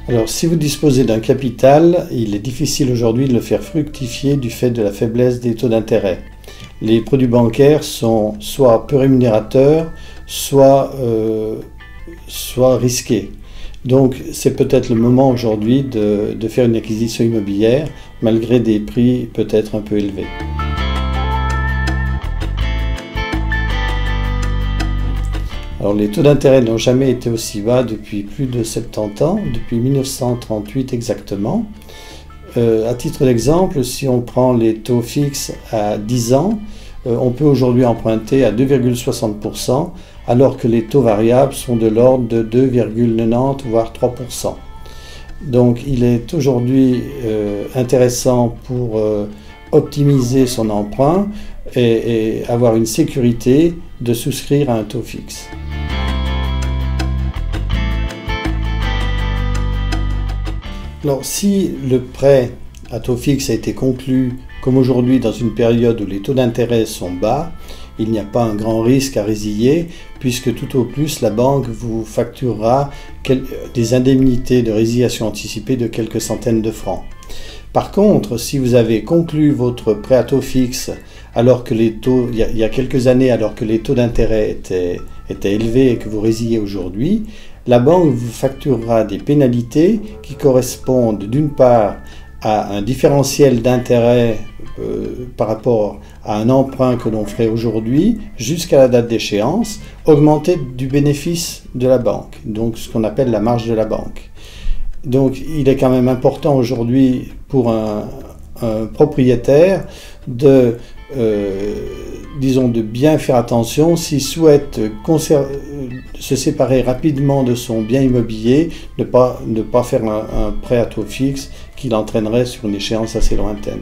Alors, si vous disposez d'un capital, il est difficile aujourd'hui de le faire fructifier du fait de la faiblesse des taux d'intérêt. Les produits bancaires sont soit peu rémunérateurs, soit risqués. Donc, c'est peut-être le moment aujourd'hui de faire une acquisition immobilière, malgré des prix peut-être un peu élevés. Alors, les taux d'intérêt n'ont jamais été aussi bas depuis plus de 70 ans, depuis 1938 exactement. À titre d'exemple, si on prend les taux fixes à 10 ans, on peut aujourd'hui emprunter à 2,60%, alors que les taux variables sont de l'ordre de 2,90 voire 3%. Donc il est aujourd'hui intéressant pour optimiser son emprunt et avoir une sécurité de souscrire à un taux fixe. Alors, si le prêt à taux fixe a été conclu, comme aujourd'hui, dans une période où les taux d'intérêt sont bas, il n'y a pas un grand risque à résilier, puisque tout au plus, la banque vous facturera des indemnités de résiliation anticipée de quelques centaines de francs. Par contre, si vous avez conclu votre prêt à taux fixe alors que les taux, il y a quelques années, alors que les taux d'intérêt étaient élevés et que vous résiliez aujourd'hui, la banque vous facturera des pénalités qui correspondent d'une part à un différentiel d'intérêt par rapport à un emprunt que l'on ferait aujourd'hui jusqu'à la date d'échéance, augmenté du bénéfice de la banque, donc ce qu'on appelle la marge de la banque. Donc il est quand même important aujourd'hui pour un propriétaire de bien faire attention s'il souhaite se séparer rapidement de son bien immobilier, ne pas faire un prêt à taux fixe qui l'entraînerait sur une échéance assez lointaine.